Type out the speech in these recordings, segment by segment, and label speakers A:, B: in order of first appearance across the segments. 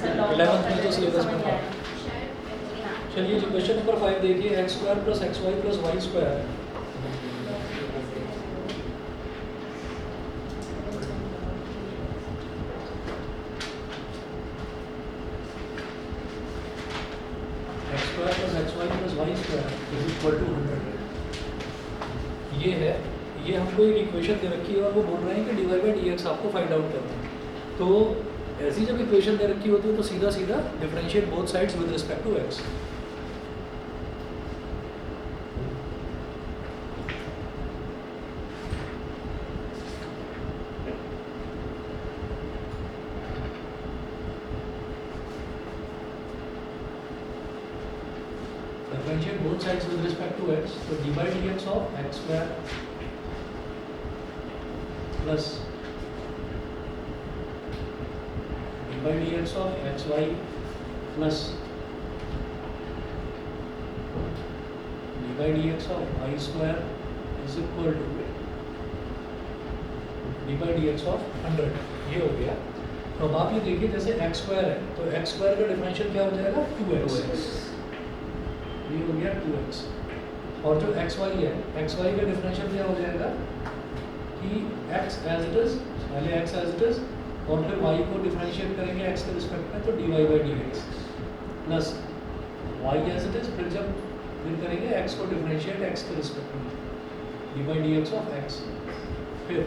A: 11th में तो syllabus में था। चलिए जी क्वेश्चन नंबर 5 देखिए, x square plus x y plus y square ये है, ये हमको एक इक्वेशन दे रखी है और वो बोल रहे हैं कि dy बाई डी एक्स आपको फाइंड आउट करना है। तो ऐसी जब इक्वेशन दे रखी होती है तो सीधा सीधा differentiate both sides with respect to x. Differentiate both sides with respect to x, so d by dx of x square plus d by dx of xy plus d by dx of y square is equal to d by dx of 100। ये हो गया। तो अब आप ये देखिए, जैसे x square है तो x स्क्वायर का डिफरेंशियल क्या हो जाएगा 2x, ये हो गया 2x। और जो xy है, xy का डिफरेंशियल क्या हो जाएगा कि x एज इट इज, पहले x एज इट इज और फिर y को डिफरेंशिएट करेंगे x के रिस्पेक्ट में तो dy by d x plus y as it is, फिर करेंगे x को डिफरेंशिएट x के रिस्पेक्ट में dy by d x of x, फिर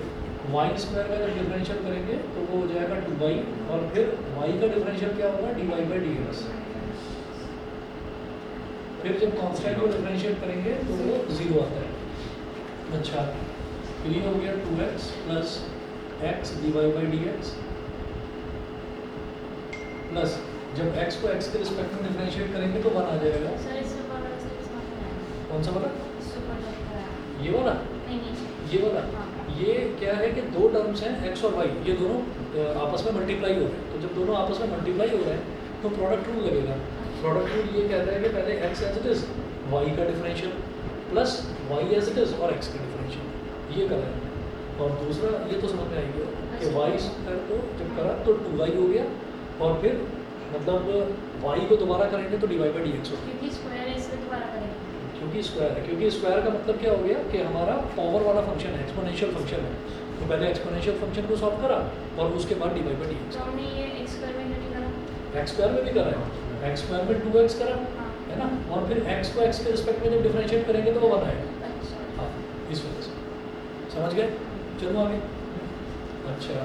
A: y स्क्वायर का जब डिफरेंशियल करेंगे तो वो हो जाएगा 2y और फिर y का डिफरेंशियल क्या होगा dy बाई डी एक्स, फिर जब कांस्टेंट को डिफरेंशिएट करेंगे तो वो 0 आता है। अच्छा, फिर ये हो गया 2x plus x dy by d x plus जब x को x के रिस्पेक्ट में डिफरेंशिएट करेंगे तो 1 आ जाएगा। कौन सा वाला? ये वाला? ये वाला? ये क्या है कि दो टर्म्स हैं x और y, ये दोनों आपस में मल्टीप्लाई हो रहे हैं। तो जब दोनों आपस में मल्टीप्लाई हो रहे हैं तो प्रोडक्ट रूल लगेगा। प्रोडक्ट रूल ये कहता है कि पहले x as it is y का differential plus y as it is और x का डिफरेंशियल, ये करा है। और दूसरा ये तो समझ में आएगा कि y स्क्वायर को जब करा तो 2y हो गया और फिर मतलब y को दोबारा करेंगे तो dy बाई डी एक्स होगा, क्योंकि स्क्वायर है इसलिए दोबारा करेंगे, क्योंकि स्क्वायर है। क्योंकि स्क्वायर का मतलब क्या हो गया कि हमारा पावर वाला फंक्शन है, एक्सपोनेंशियल फंक्शन है। तो पहले एक्सपोनेंशियल फंक्शन को सॉल्व करा और उसके बाद dy बाई डी एक्स।
B: हमने ये x स्क्वायर में नहीं करा,
A: x स्क्वायर में भी करा है, x स्क्वायर में 2x करा है ना, और फिर x को x के रिस्पेक्ट में जब डिफरेंशिएट करेंगे तो वो 1 आएगा। हाँ, इस वजह से समझ गए। चलो आगे। अच्छा,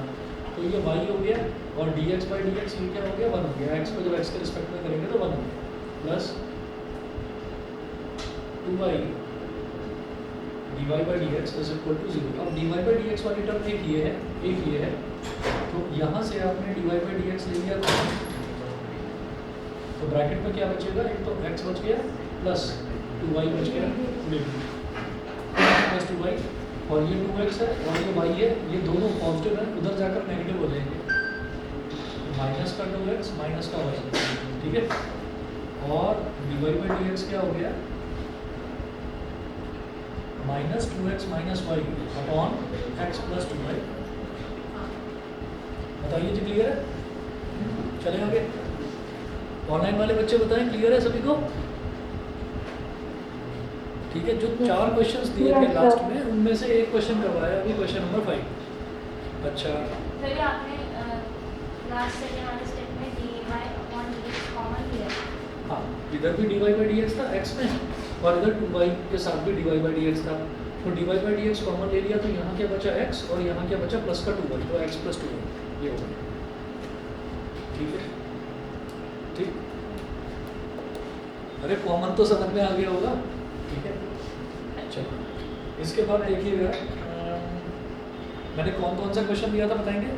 A: तो ये y हो गया और dx बाई डी एक्स ये क्या हो गया 1 हो गया। x को जब x के रिस्पेक्ट में करेंगे तो 1 हो गया plus 2y dy by d x is equal to 0। अब dy बाई डी एक्स वाली टर्म एक ये है, तो यहाँ से आपने dy बाई डी एक्स ले लिया तो ब्रैकेट में क्या बचेगा, एक तो x बच गया प्लस 2y बच गया प्लस 2y और ये 2x है और ये y है, ये दोनों पॉजिटिव है, उधर जाकर नेगेटिव हो जाएंगे, माइनस का 2x माइनस का y, ठीक है। और dy बाई डी एक्स क्या हो गया minus 2x minus y upon x plus 2y। बताइए जी, क्लियर है? चले आगे। ऑनलाइन वाले बच्चे बताएं, क्लियर है सभी को? ठीक है, जो 4 क्वेश्चंस दिए थे लास्ट में उनमें से एक क्वेश्चन करवाया अभी, क्वेश्चन नंबर 5। अच्छा,
B: फिर आपने लास्ट सेकंड वाले स्टेप में dy अपॉन dx कॉमन लिया।
A: हाँ, इधर भी dy बाई डी एक्स था x में और इधर 2y के साथ भी dy बाई डी एक्स था। तो dy by d x common ले लिया तो यहाँ क्या बचा x और यहाँ क्या बचा प्लस का 2y, तो x प्लस 2y ये हो गया। ठीक है, ठीक। अरे कॉमन तो समझ में आ गया होगा, ठीक है। चलो, इसके बाद देखिएगा मैंने कौन कौन सा क्वेश्चन दिया था बताएंगे?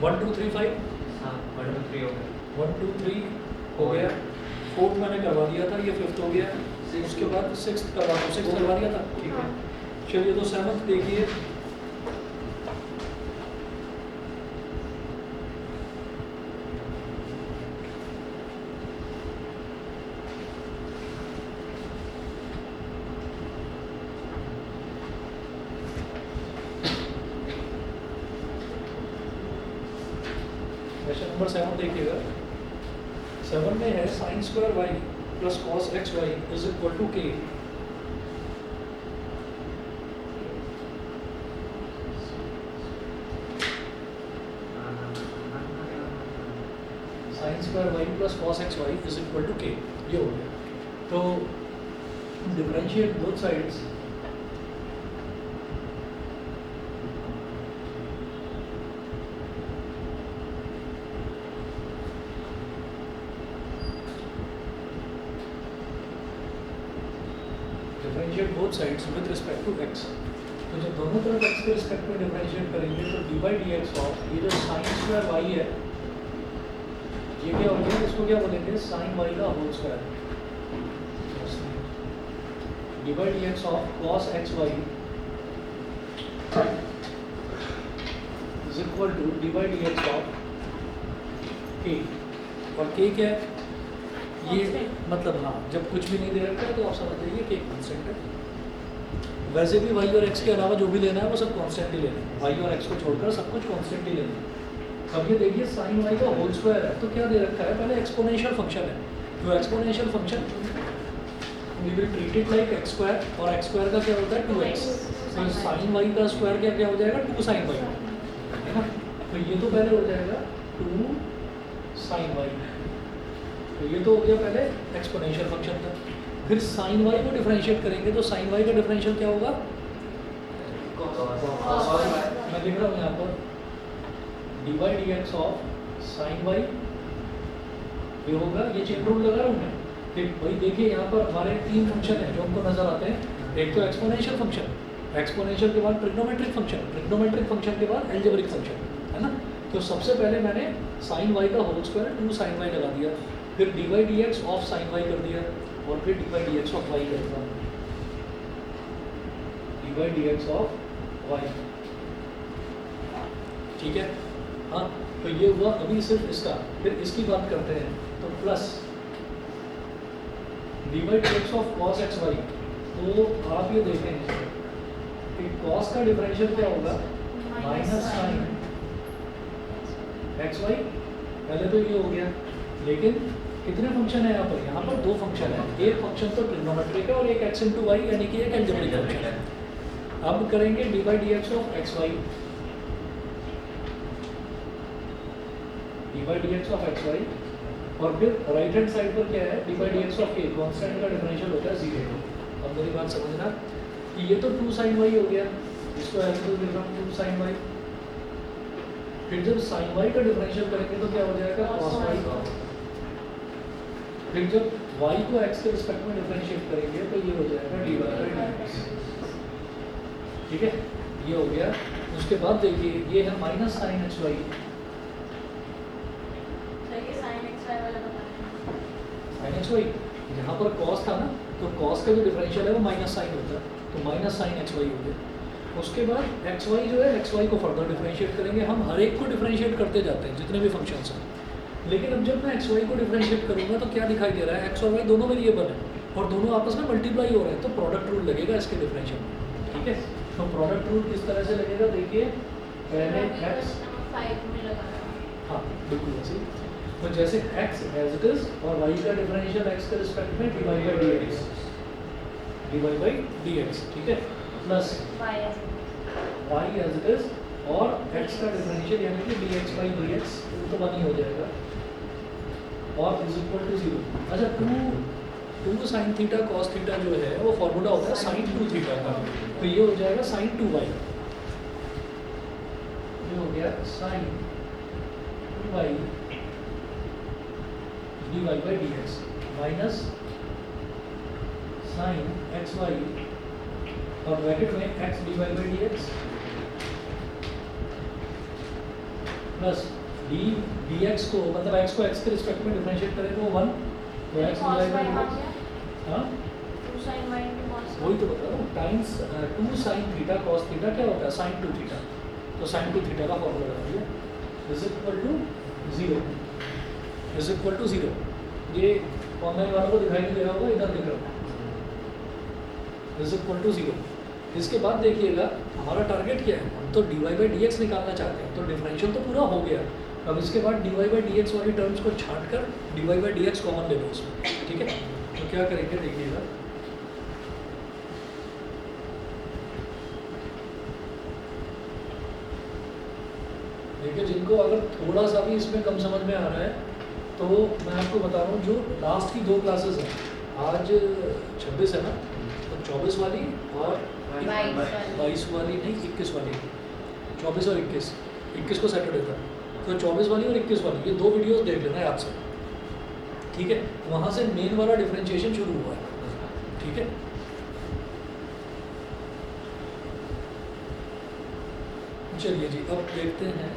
B: 1 2 3 5
A: 1 2 3 5 1 2 3 हो गया। 4th मैंने करवा दिया था, ये 5th हो गया। उसके बाद 6th करवा दिया था, ठीक है। चलिए, तो 7th देखिए। क्वेश्चन नंबर 7 देखिएगा। 7 में है sine square y plus cos x y is equal to k. Sine square y plus cos x y is equal to k, ये हो गया। तो differentiate both sides. Differentiate both sides with respect to x. तो जब दोनों तरफ x के respect में डिफरेंशिएट करेंगे तो D by d x of ये जो साइन स्क्वायर वाई है ये क्या हो गया, इसको क्या बोलेंगे, साइन वाई का whole square. D by d x of cos x y is equal to d by d x of k. और के क्या है, ये मतलब हाँ जब कुछ भी नहीं दे रखा है तो आप समझ लीजिए कि कांस्टेंट है। वैसे भी वाई और एक्स के अलावा जो भी लेना है वो सब कांस्टेंट ही लेना है, वाई और एक्स को छोड़कर सब कुछ कांस्टेंट ही लेना है। अब ये देखिए साइन वाई का होल स्क्वायर है तो क्या दे रखा है, पहले एक्सपोनेंशियल फंक्शन है। तो exponential function we will treat it like x square, और एक्स स्क्वायर का क्या होता है 2x। तो साइन वाई का स्क्वायर क्या क्या हो जाएगा 2 साइन वाई, है ना। तो ये तो पहले हो जाएगा 2 साइन वाई। तो ये तो हो गया पहले एक्सपोनेंशियल फंक्शन था। फिर साइन वाई को डिफरेंशिएट करेंगे तो साइन वाई का डिफरेंशियल क्या होगा, मैं लिख रहा हूँ यहाँ पर d by d x of sine y, ये होगा, ये चेन रूल लगा रहा हूँ मैं। ठीक भाई देखिए यहाँ पर हमारे 3 फंक्शन हैं जो हमको नजर आते हैं। एक तो एक्सपोनेंशियल फंक्शन, एक्सपोनेंशियल के बाद ट्रिग्नोमेट्रिक फंक्शन, ट्रिग्नोमेट्रिक फंक्शन के बाद एल्जेब्रिक फंक्शन, है ना। तो सबसे पहले मैंने साइन वाई का होल स्क्वायर 2 साइन वाई लगा दिया, फिर d by d x of sine y कर दिया, और फिर d by d x of y कर दिया, d by d x of y. ठीक है, हाँ। तो ये हुआ अभी सिर्फ इसका। फिर इसकी बात करते हैं तो plus d by d x of cos x y. तो आप ये देखें कि कॉस का डिफरेंशियल क्या होगा, माइनस साइन एक्स वाई। पहले तो ये हो गया, लेकिन कितने फंक्शन है यहाँ पर, यहाँ पर 2 फंक्शन है। एक फंक्शन तो ट्रिग्नोमेट्रिक है और एक एक्स इंटू वाई यानी कि एक एल्जेब्रिक फंक्शन है। अब करेंगे d by d x of x y, d by d x of x y, और फिर राइट हैंड साइड पर क्या है, d by d x of k. Constant का डिफरेंशियल होता है 0। अब मेरी बात समझना कि ये तो 2 साइन वाई हो गया, इसको ऐसे लिख रहा हूँ 2 साइन वाई। फिर जब साइन वाई का डिफरेंशियल करेंगे तो क्या हो जाएगा, कॉस वाई का। फिर जब वाई को एक्स के रिस्पेक्ट में डिफरेंशिएट करेंगे तो ये हो जाएगा डी बाई डी एक्स। ठीक है, ये हो गया। उसके बाद देखिए ये है minus sine x y, sine x y. यहाँ पर कॉस था ना, तो कॉस का जो डिफरेंशियल है वो माइनस साइन होता है, तो माइनस साइन एक्स वाई हो गया। उसके बाद एक्स वाई जो है, एक्स वाई को फर्दर डिफरेंशिएट करेंगे। हम हर एक को डिफरेंशिएट करते जाते हैं जितने भी फंक्शंस हैं। लेकिन अब जब मैं एक्स वाई को डिफरेंशिएट करूँगा तो क्या दिखाई दे रहा है, एक्स और वाई दोनों वेरिएबल है और दोनों आपस में मल्टीप्लाई हो रहे हैं, तो प्रोडक्ट रूल लगेगा इसके डिफरेंशियल में। ठीक है, तो प्रोडक्ट रूल किस तरह से लगेगा, देखिए पहले एक्स, हाँ बिल्कुल वैसे। तो जैसे x एज इट इज और y का डिफरेंशियल x के रिस्पेक्ट में dy by d x, dy by d x. ठीक है, plus y as it is और x का डिफरेंशियल यानी कि dx बाई डी एक्स, तो 1 ही हो जाएगा, और इज इक्वल टू 0। अच्छा 2 साइन थीटा कॉस थीटा जो है वो फॉर्मूला होता है साइन 2 थीटा का, तो ये हो जाएगा साइन 2y। ये हो गया sine 2y d y by d x minus sine x y और ब्रैकेट में x d y by d x plus d x को, मतलब एक्स को एक्स के रिस्पेक्ट में डिफरेंशिएट करें तो 1, तो x d y by d x, हाँ वही तो बता रहा हूँ, times 2 sine theta cos theta क्या होता है साइन 2 थीटा, तो साइन 2 थीटा का फॉर्मूला लगा दिया, is equal to 0, is equal to 0। ये ऑनलाइन वालों को दिखाई नहीं दे रहा होगा, इधर दिख रहा है, इज इक्वल टू 0। इसके बाद देखिएगा हमारा टारगेट क्या है, हम तो d y by d x निकालना चाहते हैं, तो डिफरेंशियल तो पूरा हो गया। अब इसके बाद dy बाई डी एक्स वाली टर्म्स को छांट कर dy by d x common ले लो उसमें, ठीक है। तो क्या करेंगे देखिएगा, देखिए जिनको अगर थोड़ा सा भी इसमें कम समझ में आ रहा है तो मैं आपको बता रहा हूँ, जो लास्ट की 2 क्लासेस हैं, आज 26 है ना, तो 24 वाली और 22 वाली नहीं 21 वाली, 24 और 21 को सैटरडे था, तो 24 वाली और 21 वाली ये 2 वीडियोस देख लेना याद से, ठीक है। वहाँ से मेन वाला डिफरेंशिएशन शुरू हुआ है, ठीक है। चलिए जी, अब देखते हैं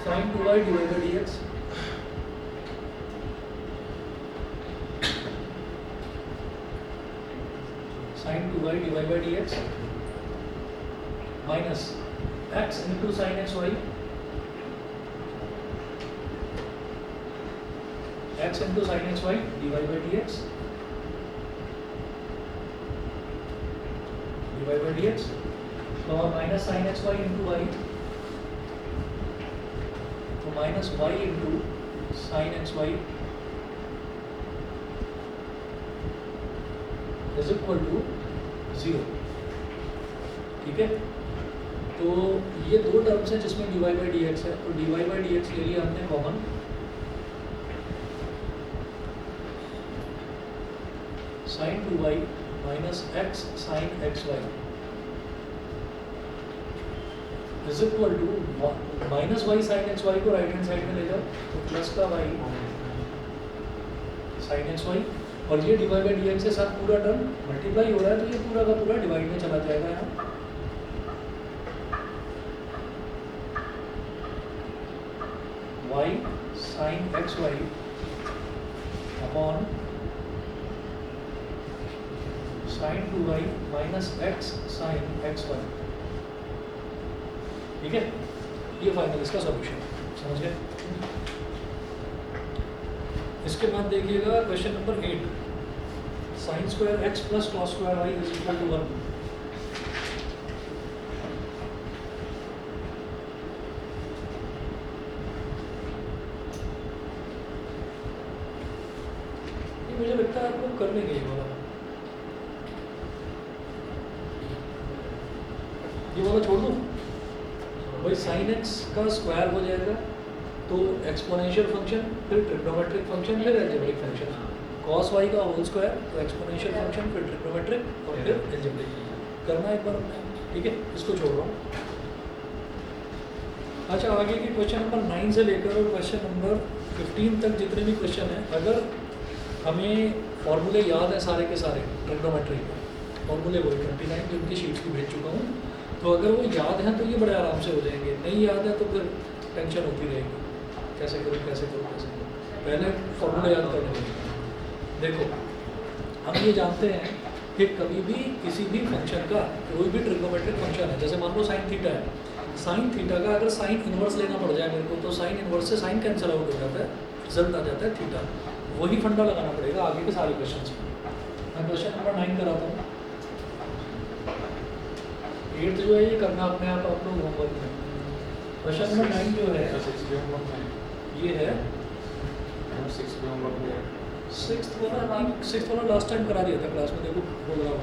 A: sin 2y divide by d x, sin 2y divide by d x minus x into sine x y, x into sine x y divide by d x divide by d x, और minus sine x y into y, तो minus y into sine x y is equal to 0, ठीक है। तो ये 2 terms हैं जिसमें dy by d x है, तो dy बाई डी एक्स ले लिया हमने common, sine 2y minus x sine x y is equal to minus y sine x y को राइट हैंड साइड में ले जाओ, तो प्लस का वाई साइन एक्स वाई, और ये डिवाइड बाई डी एक्स के साथ पूरा टर्म मल्टीप्लाई हो रहा है, तो ये पूरा का पूरा डिवाइड में चला जाएगा यहाँ, y sine x y upon sine 2y minus x sine x y, ठीक है। ये फाइनल इसका सॉल्यूशन, समझ गए। इसके बाद देखिएगा question number 8, sine square x plus cos square y is equal to 1। ये मुझे लगता है आपको कर लेंगे ये वाला छोड़ दूँ भाई, साइन एक्स का स्क्वायर हो जाएगा तो एक्सपोनेंशियल फंक्शन, फिर ट्रिग्नोमेट्रिक फंक्शन, फिर एल्जेब्रिक फंक्शन, कॉस वाई का होल स्क्वायर तो एक्सपोनेंशियल फंक्शन, फिर ट्रिग्नोमेट्रिक और फिर एल्जेब्रिक करना एक बार, ठीक है। इसको छोड़ रहा हूँ। अच्छा, आगे की क्वेश्चन नंबर 9 से लेकर और क्वेश्चन नंबर 15 तक जितने भी क्वेश्चन हैं, अगर हमें फॉर्मूले याद है सारे के सारे ट्रिग्नोमेट्री के फॉर्मूले, वही 29 जो उनकी शीट्स भी भेज चुका हूँ, तो अगर वो याद हैं तो ये बड़े आराम से हो जाएंगे, नहीं याद है तो फिर टेंशन होती रहेगी, कैसे करूँ कैसे करूँ कैसे करूँ, पहले फॉर्मूला याद कर लेंगे। देखो, हम ये जानते हैं कि कभी भी किसी भी फंक्शन का कोई भी ट्रिग्नोमेट्रिक फंक्शन है, जैसे मान लो साइन थीटा है, साइन थीटा का अगर साइन इन्वर्स लेना पड़ जाए मेरे को, तो साइन इन्वर्स से साइन कैंसिल आउट हो जाता है, रिजल्ट आ जाता है थीटा। वही फंडा लगाना पड़ेगा आगे के सारे क्वेश्चन में। मैं क्वेश्चन नंबर 9 कराता हूँ। 8 जो है ये करना अपने आप लोग होमवर्क में। क्वेश्चन नंबर 9 जो है ये है 6th वाला लास्ट टाइम करा दिया था क्लास में, देखो बोल रहा हूँ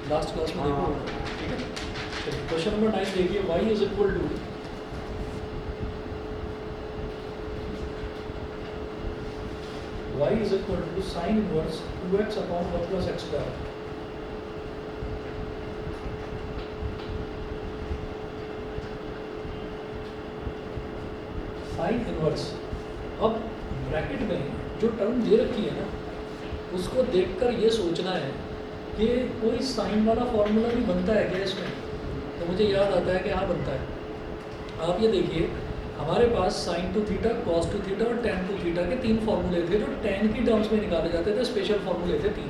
A: लास्ट क्लास में, देखो ठीक है। चलिए क्वेश्चन नंबर 9 देखिए, y is equal to sine inverse 2x upon 1 plus x square. Sine inverse, अब ब्रैकेट में जो टर्म दे रखी है ना, उसको देखकर ये सोचना है कि कोई साइन वाला फॉर्मूला भी बनता है क्या इसमें, तो मुझे याद आता है कि हाँ बनता है। आप ये देखिए, हमारे पास sine two theta, cos two theta और टेन टू थीटा के 3 फॉर्मूले थे जो टेन की टर्म्स में निकाले जाते थे, स्पेशल फॉर्मूले थे 3,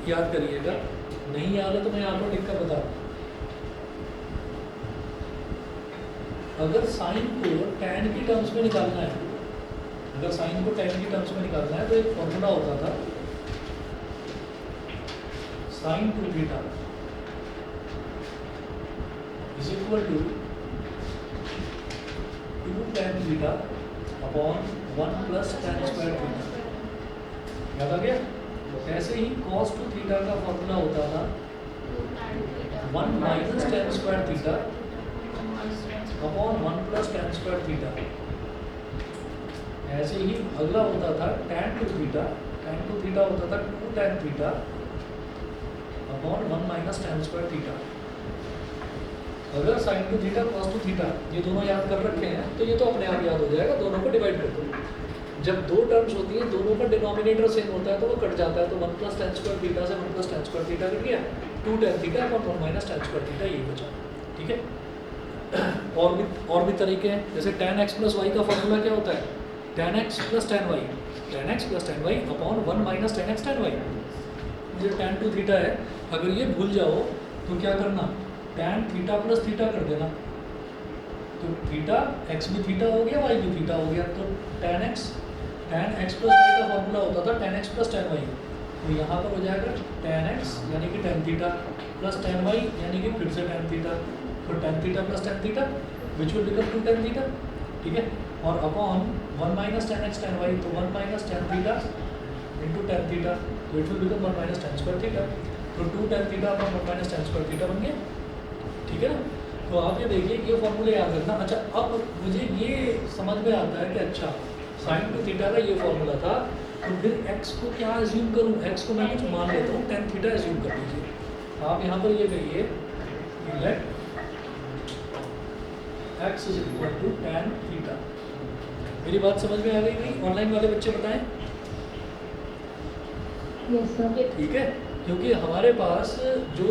A: याद करिएगा। नहीं याद है तो मैं आपको लिख कर बता रहा हूँ। अगर साइन को टेन की टर्म्स में निकालना है, अगर साइन को टेन की टर्म्स में निकालना है तो एक फॉर्मूला होता था sine two theta is equal to 2 tan theta upon 1 plus tan square theta. याद आ गया? ऐसे ही cos 2 थीटा का फॉर्मूला होता था 1 minus tan square theta upon 1 plus tan square theta. ऐसे ही अगला होता था tan 2 थीटा, tan 2 थीटा होता था 2 tan theta upon 1 minus tan square theta. अगर sin 2 थीटा cos 2 थीटा ये दोनों याद कर रखे हैं तो ये तो अपने आप याद हो जाएगा, दोनों को डिवाइड कर दो। जब दो टर्म्स होती हैं दोनों का डिनोमिनेटर सेम होता है तो वो कट जाता है, तो 1 प्लस tan स्क्वायर थीटा से 1 plus tan square theta cut गया, 2 tan theta upon 1 minus tan square theta ये बचा। ठीक है। और भी तरीके हैं, जैसे tan x प्लस वाई का फॉर्मूला क्या होता है, tan x plus tan y, tan x plus tan y upon 1 minus tan x tan y। जो tan 2 थीटा है अगर ये भूल जाओ तो क्या करना, tan थीटा प्लस थीटा कर देना, तो थीटा x भी थीटा हो गया y भी थीटा हो गया, तो tan x प्लस y का फॉर्मूला होता था tan x plus tan y, तो यहाँ पर हो जाएगा tan x यानी कि tan theta plus tan y यानी कि फिर से tan थीटा, तो tan theta plus tan theta which will become 2 tan theta. ठीक है, और upon 1 minus tan x tan y, तो 1 minus tan theta into tan theta, तो it will become 1 minus tan square theta, तो 2 tan theta upon 1 minus tan square theta बन गया। ठीक है ना, तो आप ये देखिए ये फॉर्मूले याद रखना। अच्छा, अब मुझे ये समझ में आता है कि अच्छा sin 2 थीटा का ये फॉर्मूला था, तो फिर x को क्या एज्यूम करूँ, x को मैं कुछ मान लेता हूँ, tan थीटा एज्यूम कर लीजिए। आप यहाँ पर ये कहिए let x is equal to tan theta. मेरी बात समझ में आ गई नहीं? ऑनलाइन वाले बच्चे बताएं।
C: Yes sir.
A: ठीक है, क्योंकि हमारे पास जो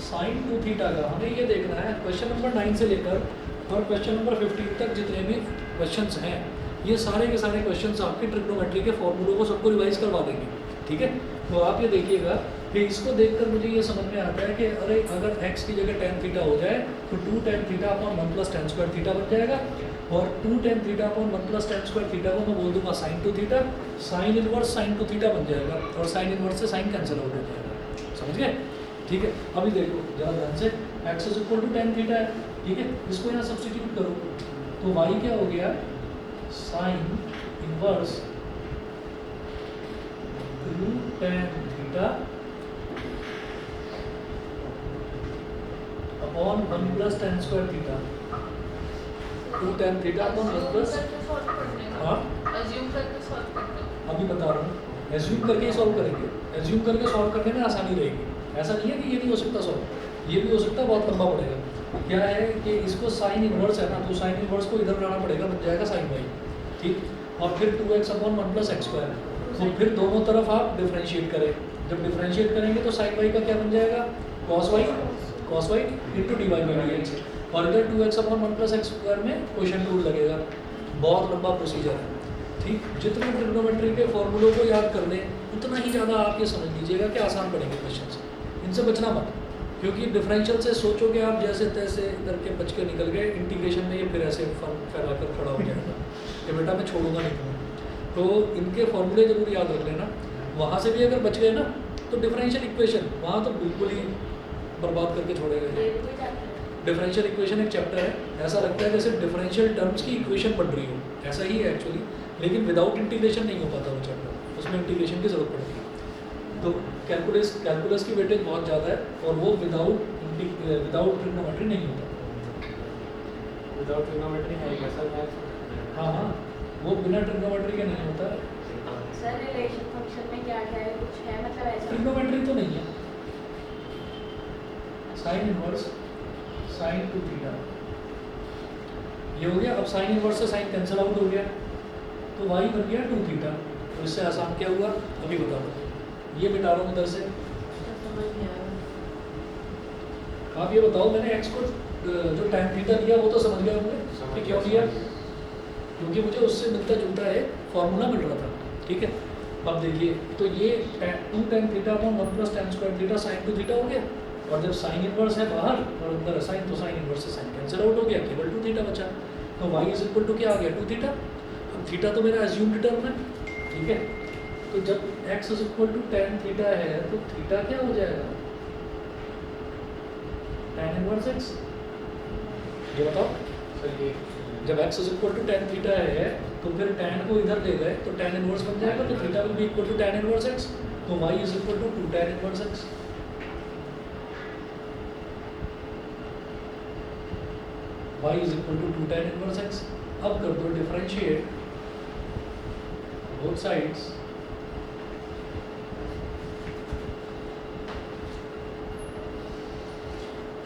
A: sin 2 थीटा का हमें ये देखना है, क्वेश्चन नंबर 9 से लेकर और क्वेश्चन नंबर 15 तक जितने भी क्वेश्चंस हैं ये सारे के सारे क्वेश्चंस आपके ट्रिग्नोमेट्री के फॉर्मूलों को सबको रिवाइज करवा देंगे। ठीक है, तो आप ये देखिएगा कि इसको देखकर मुझे ये समझ में आता है कि अरे अगर x की जगह tan थीटा हो जाए तो 2 tan theta upon 1 plus tan square theta बन जाएगा, और 2 tan theta upon 1 plus tan square theta को मैं बोल दूंगा sin 2 theta, sine inverse sin 2 theta बन जाएगा, और साइन इनवर्स से साइन कैंसिल आउट हो जाएगा। समझ गए? ठीक है, अभी देखो जरा ध्यान से, x is equal to tan theta है। ठीक है, इसको यहाँ सब्स्टिट्यूट करो तो y क्या हो गया, sign inverse 2 tan theta upon 1 plus tan square theta, 2 tan theta upon 1 plus, हाँ अभी बता रहा हूँ, एज्यूम करके ही सॉल्व करेंगे, एज्यूम करके सॉल्व करने में आसानी रहेगी। ऐसा नहीं है कि ये नहीं हो सकता सॉल्व, ये भी हो सकता है, बहुत लंबा पड़ेगा। क्या है कि इसको साइन इनवर्स है ना, तो साइन इनवर्स को इधर लाना पड़ेगा, बन जाएगा साइन वाई। ठीक, और फिर 2x upon 1 plus x square, तो फिर दोनों तरफ आप डिफ्रेंशिएट करें, जब डिफ्रेंशिएट करेंगे तो साइन वाई का क्या बन जाएगा, cos y into d y by d x, और इधर 2x upon 1 plus x square में क्वेश्चन रूल लगेगा। बहुत लंबा प्रोसीजर है। ठीक, जितने ट्रिग्नोमेट्री के फॉर्मूलों को याद कर लें उतना ही ज़्यादा आप ये समझ लीजिएगा कि आसान पड़ेंगे क्वेश्चन, इनसे बचना मत, क्योंकि डिफरेंशियल से सोचोगे आप जैसे तैसे इधर के बच के निकल गए, इंटीग्रेशन में ये फिर ऐसे फैला कर खड़ा हो जाएगा कि बेटा मैं छोड़ूंगा नहीं तुम्हें। तो इनके फॉर्मूले जरूर याद रख लेना, वहाँ से भी अगर बच गए ना तो डिफरेंशियल इक्वेशन वहाँ तो बिल्कुल ही बर्बाद करके छोड़ेगा। डिफरेंशियल इक्वेशन एक चैप्टर है, ऐसा लगता है जैसे डिफरेंशियल टर्म्स की इक्वेशन पढ़ रही हो, ऐसा ही है एक्चुअली, लेकिन विदाउट इंटीग्रेशन नहीं हो पाता वो चैप्टर, उसमें इंटीग्रेशन की जरूरत पड़ती है। तो कैलकुलस की वेटेज बहुत ज़्यादा है, और वो विदाउट ट्रिग्नोमेट्री नहीं होता।
D: विदाउट ट्रिग्नोमेट्री है कैसा मैथ?
A: हाँ हाँ, वो बिना ट्रिग्नोमेट्री के नहीं होता।
B: सर रिलेशन फंक्शन में क्या क्या है, कुछ है मतलब ऐसा?
A: ट्रिग्नोमेट्री तो नहीं है, साइन इनवर्स साइन 2 थीटा ये हो गया। अब साइन इनवर्स से साइन कैंसिल आउट हो गया, तो y बन गया 2 थीटा। तो इससे आसान क्या हुआ अभी बता दो, ये मिटा रहा हूँ इधर से। आप ये बताओ, मैंने x को जो tan थीटा लिया वो तो समझ गया होंगे कि क्यों लिया, क्योंकि मुझे उससे मिलता जुलता है फॉर्मूला मिल रहा था। ठीक है, अब देखिए, तो ये 2 tan theta upon 1 plus tan square theta sign 2 theta हो गया, और जब साइन इनवर्स है बाहर और अंदर साइन, तो साइन इनवर्स से साइन कैंसिल आउट हो गया, केवल 2 थीटा बचा। तो y इज इक्वल टू क्या आ गया, 2 थीटा। अब थीटा तो मेरा एज्यूम्ड टर्म है, ठीक है, तो जब x is equal to tan theta है तो थीटा क्या हो जाएगा, tan इनवर्स x। ये बताओ,
D: सर ये
A: जब x is equal to tan theta है तो फिर tan को इधर ले गए तो tan इनवर्स बन जाएगा, तो theta will be equal to tan inverse x, तो y is equal to 2 tan inverse x। y is equal to 2 tan inverse x। अब कर दो differentiate both sides,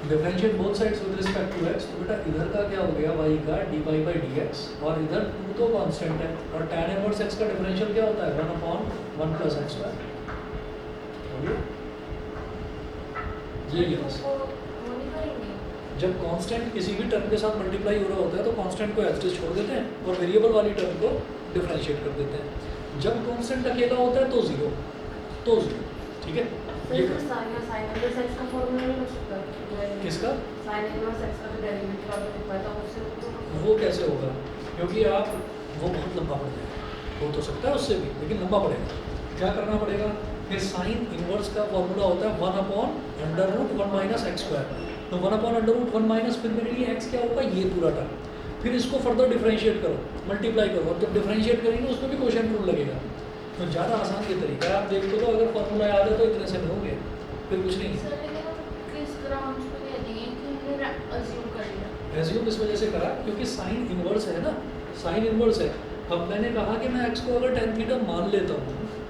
A: differentiate both sides with respect to x, तो बेटा इधर का क्या हो गया y का dy by dx, और इधर 2 तो कांस्टेंट है, और tan इनवर्स x का डिफरेंशियल क्या होता है 1/1 प्लस x स्क्वायर। ये
B: वो नहीं करेंगे।
A: जब कांस्टेंट किसी भी टर्म के साथ मल्टीप्लाई हो रहा होता है तो कांस्टेंट को एज छोड़ देते हैं और वेरिएबल वाली टर्म को डिफरेंशिएट कर देते हैं। जब कांस्टेंट अकेला होता है तो जीरो, ठीक है। ये
C: sin इनवर्स x का फॉर्मूला नहीं बच सकता
A: किसका?
C: sin इनवर्स x का जो डेरिवेटिव आपने लिखवाया था उससे
A: वो कैसे होगा, क्योंकि आप वो बहुत लंबा पड़ जाएगा, हो तो सकता है उससे भी लेकिन लंबा पड़ेगा। क्या करना पड़ेगा, फिर साइन इनवर्स का फॉर्मूला होता है 1/√1 माइनस एक्स स्क्वायर, तो 1/√1 माइनस फिर मेरे लिए x क्या होगा ये पूरा टर्म, फिर इसको फर्दर डिफरेंशिएट करो, मल्टीप्लाई करो, और जब डिफरेंशिएट करेंगे उसमें भी क्वेश्चन रूल लगेगा। तो ज़्यादा आसान ये तरीका है, आप देखो तो अगर फॉर्मूला याद है तो इतने से नहीं होंगे, फिर कुछ नहीं।
B: सर लेकिन हम किस ग्राउंड्स पे कहते हैं कि हमने अज्यूम कर लिया?
A: एज्यूम इस वजह से करा क्योंकि साइन इनवर्स है ना, साइन इनवर्स है। अब मैंने कहा कि मैं x को अगर tan थीटा मान लेता हूँ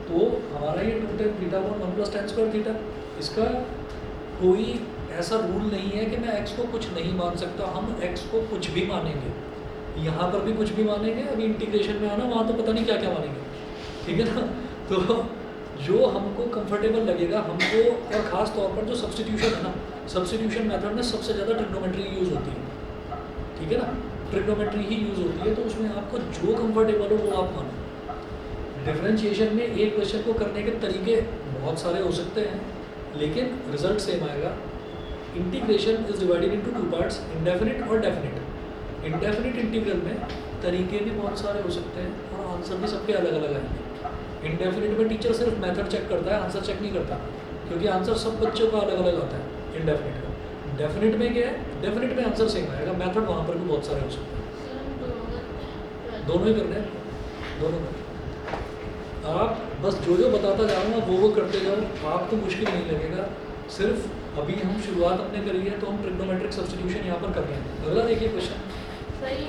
A: तो हमारा ये 2 tan theta 1 plus tan square theta, इसका कोई ऐसा रूल नहीं है कि मैं x को कुछ नहीं मान सकता, हम x को कुछ भी मानेंगे, यहाँ पर भी कुछ भी मानेंगे, अभी इंटीग्रेशन में आना वहाँ तो पता नहीं क्या क्या मानेंगे, ठीक है ना। तो जो हमको कंफर्टेबल लगेगा हमको, और ख़ास तौर पर जो सब्स्टिट्यूशन है ना, सब्स्टिट्यूशन मेथड में सबसे ज़्यादा ट्रिग्नोमेट्री यूज़ होती है, ठीक है ना, ट्रिग्नोमेट्री ही यूज़ होती है, तो उसमें आपको जो कंफर्टेबल हो वो आप मानो। डिफरेंशिएशन में एक क्वेश्चन को करने के तरीके बहुत सारे हो सकते हैं लेकिन रिजल्ट सेम आएगा। Integration is divided into 2 parts, indefinite और डेफिनिट। इंडेफिनिट इंटीग्रल में तरीके भी बहुत सारे हो सकते हैं और आंसर भी सबके अलग अलग आएंगे। इंडेफिनिट में टीचर सिर्फ मेथड चेक करता है, आंसर चेक नहीं करता, क्योंकि आंसर सब बच्चों का अलग अलग आता है इंडेफिनिट का। डेफिनिट में क्या है, डेफिनिट में आंसर सेम आएगा, मेथड वहाँ पर भी बहुत सारे हो सकते हैं।
B: सर हम दोनों करते हैं।
A: दोनों ही करने हैं, दोनों करने हैं। आप बस जो जो बताता जाऊँगा वो करते जाओ, आपको मुश्किल नहीं लगेगा। सिर्फ अभी हम शुरुआत अपने करी है तो हम ट्रिग्नोमेट्रिक सब्स्टिट्यूशन यहाँ पर कर रहे हैं। अगला देखिए क्वेश्चन।
B: सर ये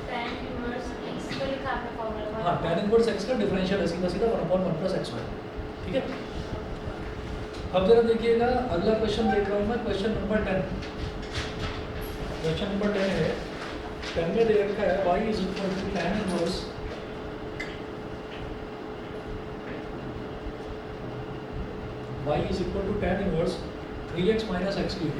B: tan इनवर्स x का लिखा आपने फॉर्मूला?
A: हाँ, tan इनवर्स x का डिफरेंशियल है सीधा सीधा 1/1 प्लस एक्स स्क्वायर, ठीक है। अब जरा देखिएगा अगला क्वेश्चन देख रहा हूँ मैं, क्वेश्चन नंबर 10। क्वेश्चन नंबर 10 है, 10 में दे रखा है y is equal to tan inverse y is equal to tan inverse 3x minus x cube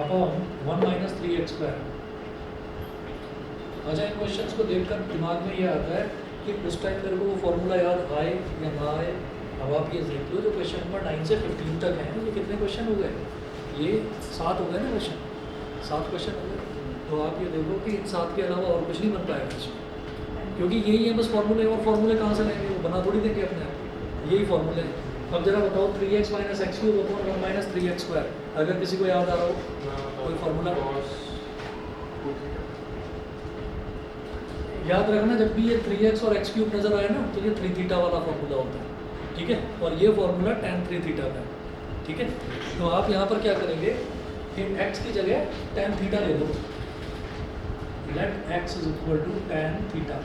A: upon 1 minus 3x square। अच्छा, इन क्वेश्चंस को देखकर दिमाग में ये आता है कि उस टाइम मेरे को वो फॉर्मूला याद आए या ना आए। अब आप ये देख लो जो क्वेश्चन नंबर 9 से 15 तक हैं, ये कितने क्वेश्चन हो गए, ये 7 हो गए ना क्वेश्चन, 7 क्वेश्चन हो गए। तो आप ये देखो कि इन 7 के अलावा और कुछ नहीं बन पाएगा इसमें, क्योंकि यही है बस फॉर्मूले, और फॉर्मूले कहाँ से लेंगे, वो बना थोड़ी देंगे अपने आप, यही फॉर्मूले हैं। अब जरा बताओ 3x minus x cube upon 1 minus 3x square, अगर किसी को याद आ रहा हो कोई फॉर्मूला याद रखना। जब भी ये 3x और x क्यूब नजर आए ना तो ये 3 थीटा वाला फॉर्मूला होता है, ठीक है, और ये फॉर्मूला tan 3 थीटा का है, ठीक है। तो आप यहाँ पर क्या करेंगे कि x की जगह tan थीटा ले लो, let x is equal to tan theta,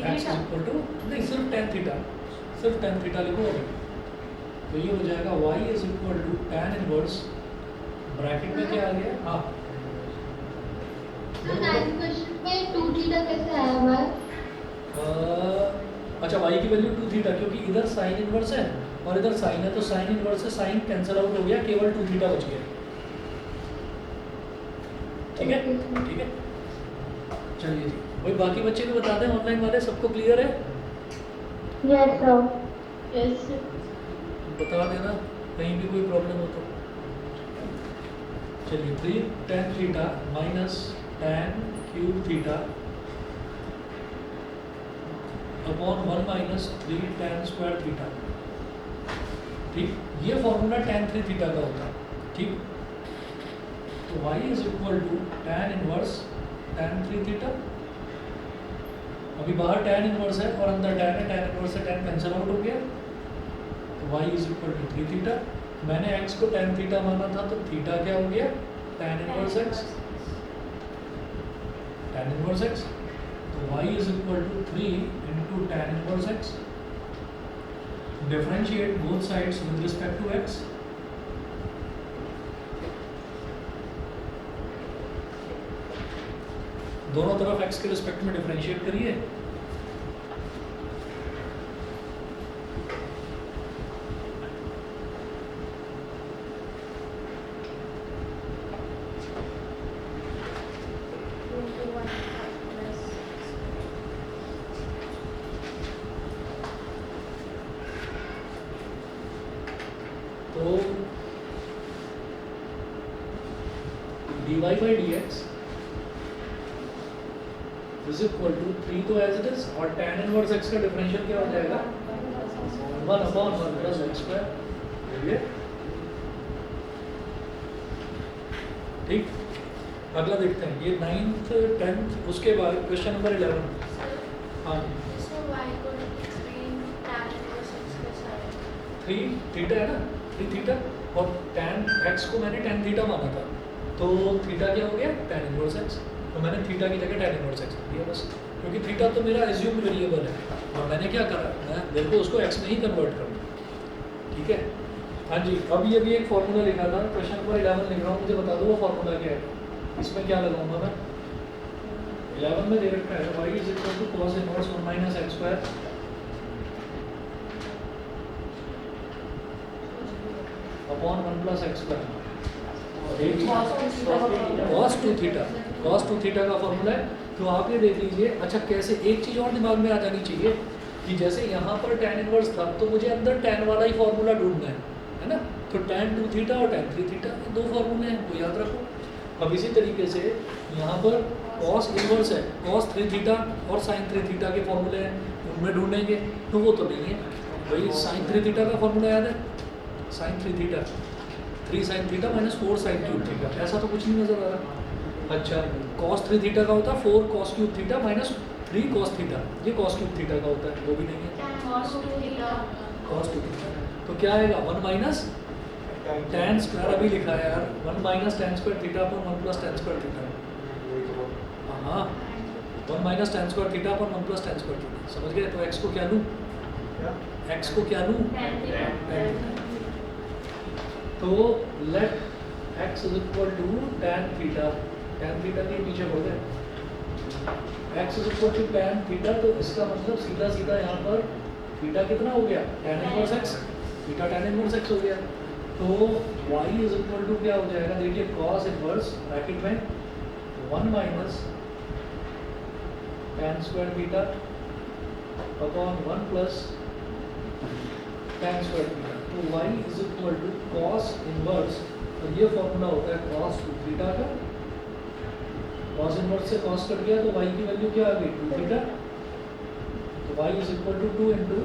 A: x is equal to नहीं सिर्फ tan थीटा, सिर्फ tan थीटा लिखो अभी, तो ये हो जाएगा y is equal to tan inverse, bracket में क्या आ गया, हाँ
E: तो 9th क्वेश्चन में 2 थीटा कैसे आया हुआ है?
A: अच्छा, y की वैल्यू 2 थीटा, क्योंकि इधर साइन इनवर्स है और इधर साइन है, तो साइन इनवर्स से साइन कैंसिल आउट हो गया, केवल 2 थीटा बच गया, ठीक है, ठीक है। चलिए जी, भाई बाकी बच्चे भी बता दें, ऑनलाइन वाले सबको क्लियर है?
E: Yes sir.
C: यस
A: बता देना कहीं भी कोई प्रॉब्लम हो तो। चलिए 3 tan theta minus tan cube theta upon 1 minus 3 tan square theta. ठीक, ये फॉर्मूला tan 3 थीटा का होता है, ठीक। तो y is equal to tan inverse tan 3 theta. अभी बाहर tan इनवर्स है और अंदर tan है, tan इनवर्स से tan कैंसिल आउट हो गया, तो y is equal to 3 theta. मैंने x को tan थीटा माना था, तो थीटा क्या हो गया, tan inverse x, tan inverse x। तो y is equal to 3 into tan inverse x। Differentiate both sides with respect to x। दोनों तरफ x के रिस्पेक्ट में डिफरेंशिएट करिए। तो dy by dx is equal to 3 तो एज इट इज, और tan inverse x का डिफरेंशियल क्या हो जाएगा, 1/1 प्लस x स्क्वायर। ये ठीक। अगला देखते हैं, ये 9th 10th, उसके बाद क्वेश्चन नंबर 11। हाँ जी, 3 थीटा है ना, 3 थीटा, और tan x को मैंने tan थीटा माना था, तो थीटा क्या हो गया, tan इनवर्स x। तो मैंने थीटा की जगह tan इनवर्स x लिया बस, क्योंकि थीटा तो मेरा एज्यूम्ड वेरिएबल है और मैंने क्या करा, मैं मेरे को उसको x में ही कन्वर्ट करना, ठीक है। हाँ जी, अभी अभी एक फॉर्मूला लिखा था, क्वेश्चन नंबर 11 लिख रहा हूँ, मुझे बता दो वो फॉर्मूला क्या है, इसमें क्या लगाऊंगा मैं। 11 में दे रखा है y is equal to cos inverse 1 minus x square upon 1 plus x square. cos 2 theta, cos 2 theta का फॉर्मूला है। तो आप ये देख लीजिए, अच्छा कैसे, एक चीज़ और दिमाग में आ जानी चाहिए कि जैसे यहाँ पर tan इनवर्स था, तो मुझे अंदर tan वाला ही फॉर्मूला ढूंढना है ना। तो tan 2 थीटा और tan 3 थीटा, दो फॉर्मूले हैं, वो याद रखो। अब इसी तरीके से यहाँ पर cos इनवर्स है, cos 3 थीटा और sin 3 थीटा के फॉर्मूले हैं, उनमें ढूंढेंगे, तो वो तो नहीं है भाई। sin 3 थीटा का फॉर्मूला याद है, sin 3 theta 3 sin theta minus 4 sin cube theta, ऐसा तो कुछ नहीं नजर आ रहा। अच्छा, cos 3 थीटा का होता है 4 cos cube theta minus 3 cos theta, ये cos क्यूब थीटा का होता है, वो भी नहीं है। cos 2 थीटा, तो क्या आएगा, 1 माइनस tan स्क्वायर, अभी लिखा है यार, 1 minus tan square theta upon 1 plus tan square theta. हाँ, 1 minus tan square theta upon 1 plus tan square theta, समझ गए। तो x को क्या लूँ, x को क्या लूँ, तो let x is equal to tan theta, tan theta के पीछे हो गए, x is equal to tan theta, तो इसका मतलब सीधा सीधा यहाँ पर थीटा कितना हो गया, tan inverse x, theta tan inverse x हो गया। तो y इज इक्वल टू क्या हो जाएगा, देखिए cos इनवर्स ब्रैकेट में 1 minus tan square theta upon 1 plus tan square theta. तो y is equal to cos inverse, और ये फॉर्मूला होता है cos 2 थीटा का, cos इनवर्स से cos कट गया, तो y की वैल्यू क्या आ गई, 2 थीटा। तो y is equal to 2 into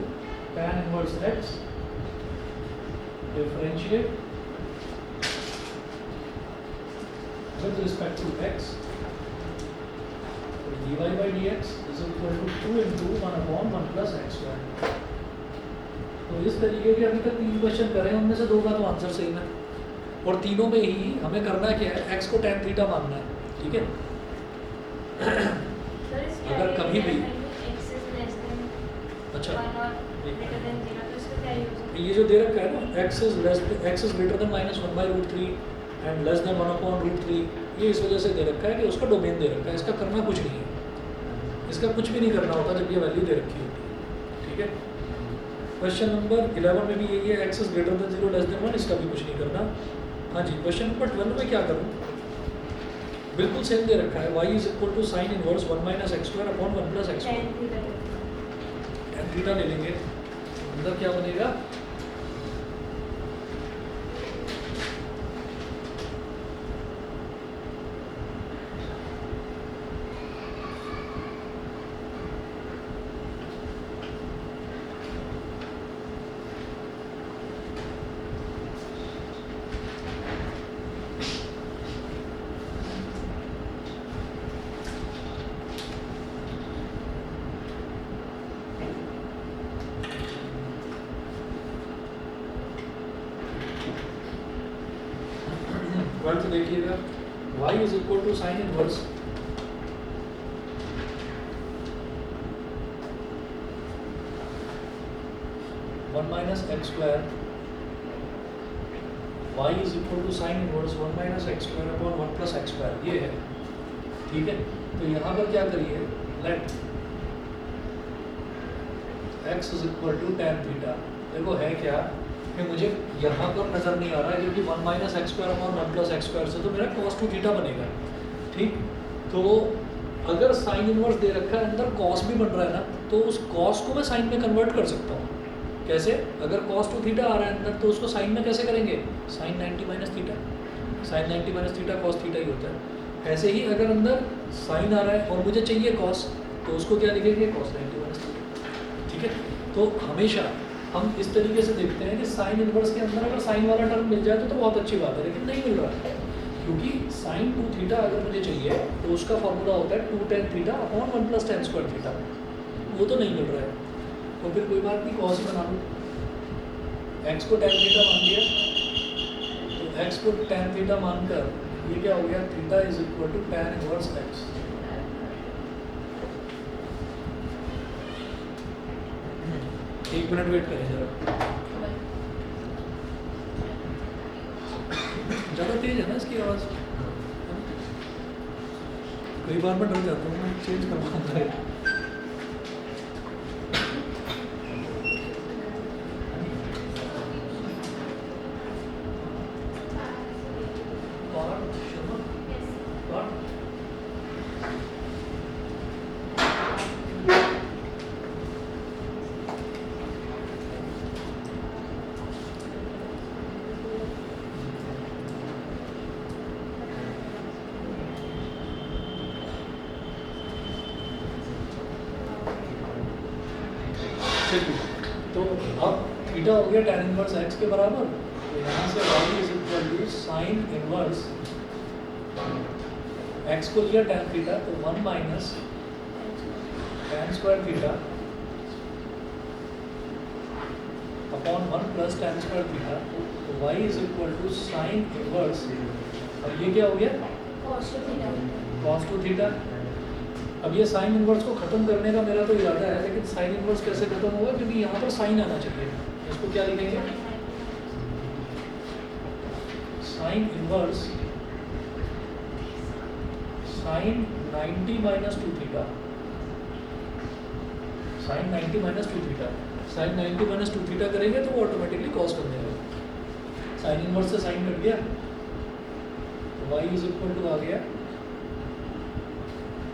A: tan inverse x, differentiate with respect to x, dy by dx is equal to 2 into 1 upon 1 plus x square. तो इस तरीके के अभी तक 3 क्वेश्चन करें, उनमें से 2 का तो आंसर सही है, और तीनों में ही हमें करना क्या है, x को tan थीटा मानना है, ठीक है। अगर कभी भी अच्छा, ये जो दे रखा है ना, x is greater than minus 1/√3 and less than 1/√3, ये इस वजह से दे रखा है कि उसका डोमेन दे रखा है, इसका करना कुछ नहीं है, इसका कुछ भी नहीं करना होता जब ये वैल्यू दे रखी होती है, ठीक है। क्वेश्चन नंबर 11 में भी यही है, x is greater than 0 less than 1, इसका भी कुछ नहीं करना। हाँ जी, क्वेश्चन नंबर 12 में क्या करूँ, बिल्कुल सेम दे रखा है, y is equal to sine inverse 1 minus x square upon 1 plus x square. tan theta ले लेंगे, अंदर क्या बनेगा, 12th देखिएगा, y is equal to sine inverse one minus x square, y is equal to sine inverse one minus x square upon one plus x square, ये है। ठीक है, तो यहाँ पर क्या करिए, let x is equal to tan theta. देखो है क्या कि मुझे यहाँ पर नज़र नहीं आ रहा है क्योंकि one minus x square upon one plus x square से तो मेरा cos 2 थीटा बनेगा। ठीक, तो अगर साइन इनवर्स दे रखा है अंदर cos भी बन रहा है ना, तो उस cos को मैं साइन में कन्वर्ट कर सकता हूँ। कैसे? अगर cos 2 थीटा आ रहा है अंदर तो उसको साइन में कैसे करेंगे, sine 90 minus theta, sine 90 minus theta cos theta ही होता है। ऐसे ही अगर अंदर साइन आ रहा है और मुझे चाहिए cos, तो उसको क्या लिखेंगे, cos 90 माइनस थीटा। ठीक है, तो हमेशा हम इस तरीके से देखते हैं कि साइन इनवर्स के अंदर अगर साइन वाला टर्म मिल जाए तो बहुत अच्छी बात है, लेकिन नहीं मिल रहा है क्योंकि साइन 2 थीटा अगर मुझे चाहिए तो उसका फॉर्मूला होता है 2 tan theta upon 1 plus tan square theta, वो तो नहीं मिल रहा है। तो फिर कोई बात नहीं, cos ही बना लो, x को tan थीटा मान लिया, तो x को tan थीटा मानकर ये क्या हो गया, theta is equal to tan inverse x। एक मिनट वेट करें जरा, ज़्यादा तेज है ना इसकी आवाज़, कई बार मैं डर जाता हूँ, मैं चेंज करवाऊँगा। तो अब थीटा हो गया tan इनवर्स x के बराबर, तो यहाँ से y is equal to sine inverse x को लिया tan थीटा, तो 1 minus tan square theta upon 1 plus tan square theta, तो y is equal to sine inverse, और ये क्या हो गया, cos 2 थीटा। अब ये साइन इनवर्स को खत्म करने का मेरा तो इरादा है, लेकिन साइन इनवर्स कैसे खत्म होगा, क्योंकि यहाँ पर साइन आना चाहिए। इसको क्या लिखेंगे, sine inverse sine 90 minus 2 theta, sine 90 minus 2 theta, sine 90 minus 2 theta करेंगे तो वो ऑटोमेटिकली कॉस बन जाएगा। साइन इनवर्स से साइन कट गया, तो y इज इक्वल टू आ गया,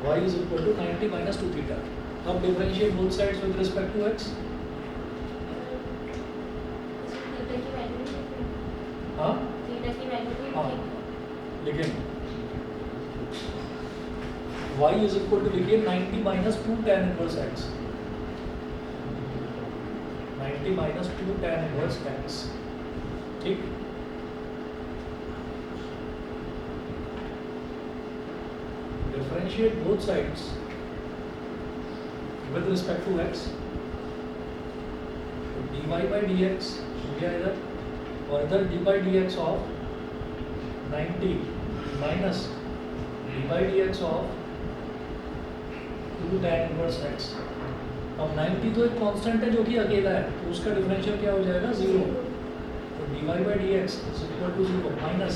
A: y is equal to 90 minus 2 theta. अब differentiate both sides with respect to x. हाँ? हाँ, लेकिन y is equal to लिखिए 90 minus 2 tan inverse x. 90 minus 2 tan inverse x. ठीक? Differentiate both sides with respect to x. तो dy by dx हो गया इधर, और इधर dy by dx of 90 minus dy by dx of 2 tan inverse x। अब 90 तो एक कांस्टेंट है जो कि अकेला है, तो उसका डिफरेंशियल क्या हो जाएगा, 0। तो dy by dx is equal to 0 minus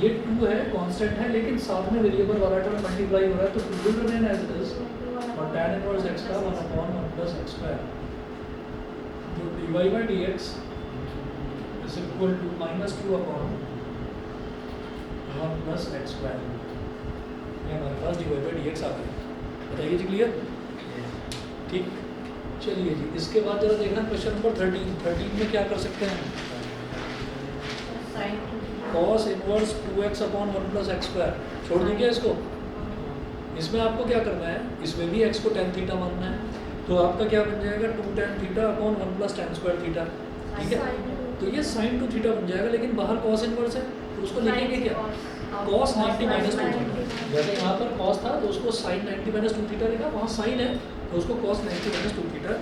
A: ये 2 है, कांस्टेंट है, लेकिन साथ में वेरिएबल वाला टर्म मल्टीप्लाई हो रहा है, तो 2 will remain as it is, और tan इनवर्स x का 1 अपॉन 1 प्लस x स्क्वायर, तो dy by dx is equal to minus 2 upon 1 plus x square. ये हमारे पास dy by dx आ गया। बताइए जी, क्लियर? ठीक, चलिए जी, इसके बाद जरा देखना क्वेश्चन नंबर 13 में क्या कर सकते हैं, cos inverse 2x upon 1 plus x square, छोड़ दीजिए इसको। इसमें आपको क्या करना है, इसमें भी x को tan थीटा मानना है, तो आपका क्या बन जाएगा 2 tan theta upon 1 plus tan square theta. ठीक है, तो ये sin 2 थीटा बन जाएगा, लेकिन बाहर cos इनवर्स है तो उसको लिखेंगे क्या, cos 90 माइनस 2 थीटा। जैसे यहाँ पर cos था तो उसको sin 90 माइनस 2 थीटा लिखा, वहाँ sin है तो उसको cos 90 माइनस 2 थीटा।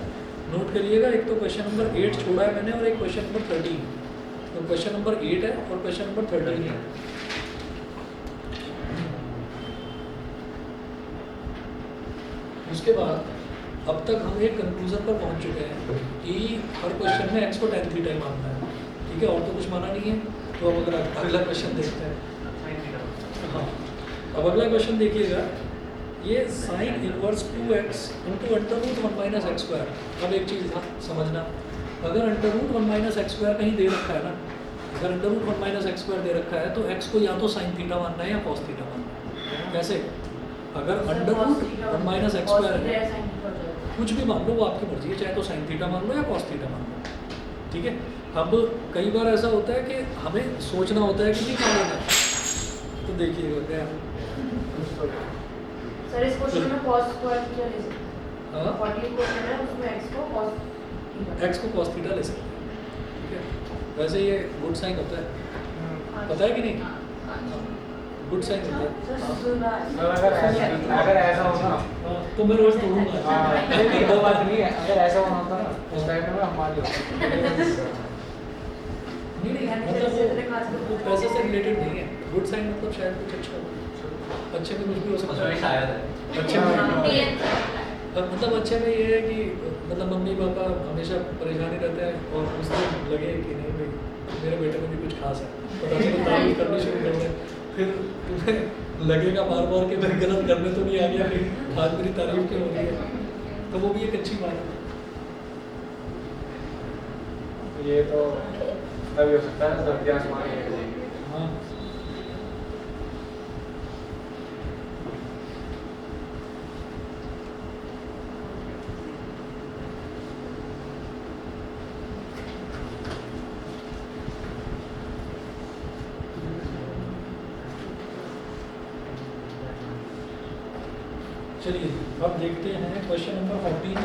A: नोट करिएगा, एक तो क्वेश्चन नंबर 8 छोड़ा है मैंने और एक क्वेश्चन नंबर 13। तो क्वेश्चन नंबर 8 है और क्वेश्चन नंबर 13 है। उसके बाद अब तक हम एक कंक्लूजन पर पहुंच चुके हैं कि हर क्वेश्चन में x को tan थीटा ही मानना है, ठीक है, और तो कुछ माना नहीं है। तो अब अगर अगला क्वेश्चन देखते हैं, हाँ अब अगला क्वेश्चन देखिएगा, ये sine inverse 2x into under root 1 minus x square. अब एक चीज़ समझना, अगर under root 1 minus x square कहीं दे रखा है ना, अगर under root 1 minus x square दे रखा है तो x को या तो साइन थीटा मानना है या कॉस थीटा मानना है। कैसे? अगर under root 1 minus x square है, कुछ भी मान लो, वो आपकी मर्जी है, चाहे तो साइन थीटा मान लो या कॉस थीटा मान लो, ठीक है। अब कई बार ऐसा होता है कि हमें सोचना होता है कि नहीं क्या लेना, तो देखिएगा क्या
C: सर इस क्वेश्चन में cos स्क्वायर थीटा ले सकते हैं।
A: हाँ
C: 14 क्वेश्चन है उसमें x को cos थीटा।
A: x को cos थीटा ले सकते हैं, ठीक है। वैसे ये गुड साइन होता है, पता है कि नहीं? गुड साइन होता है।
C: सर
D: अगर ऐसा हो ना,
A: तो मैं रोज तोड़ूंगा।
D: हाँ नहीं वो बात नहीं है, अगर ऐसा होना होता ना उस टाइम में हम मान लेते।
A: नहीं मतलब वो पैसे से रिलेटेड नहीं है। गुड साइन मतलब शायद कुछ अच्छा हो, अच्छे में कुछ भी हो सकता है,
D: शायद है
A: अच्छे में
B: TN
A: मतलब अच्छे में ये है कि मतलब मम्मी पापा हमेशा परेशानी रहते हैं और उसको लगे कि नहीं भाई मेरे बेटे में भी कुछ खास है, तो अच्छे तारीफ करनी शुरू कर दें, फिर तुम्हें लगेगा बार बार कि मैं गलत करने तो नहीं आ गया, फिर आज मेरी तारीफ क्यों हो रही है, तो वो भी एक अच्छी बात है।
D: ये तो तभी हो सकता है जब क्या आसमान एक जाएगी।
A: हाँ चलिए अब देखते हैं question number 14।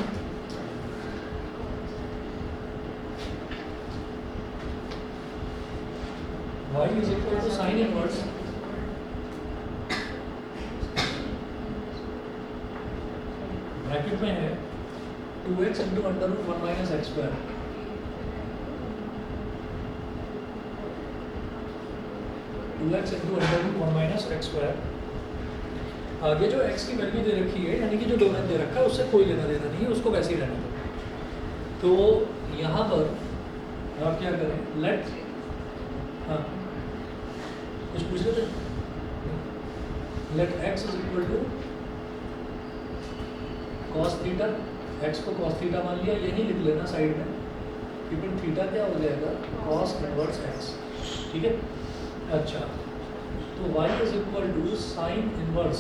A: y is equal to sin inverse bracket में है 2x into under root 1 minus x square. Two x into under root 1 minus x square. आगे जो x की वैल्यू दे रखी है, यानी कि जो डोमेन दे रखा है उससे कोई लेना देना नहीं है, उसको वैसे ही रहना दो। तो यहाँ पर आप क्या करें, लेट, हाँ कुछ पूछ रहे थे, let x is equal to cos theta, x को cos थीटा मान लिया, यही लिख लेना साइड में, क्योंकि थीटा क्या हो जाएगा cos इनवर्स x, ठीक है। अच्छा तो y is equal to sine inverse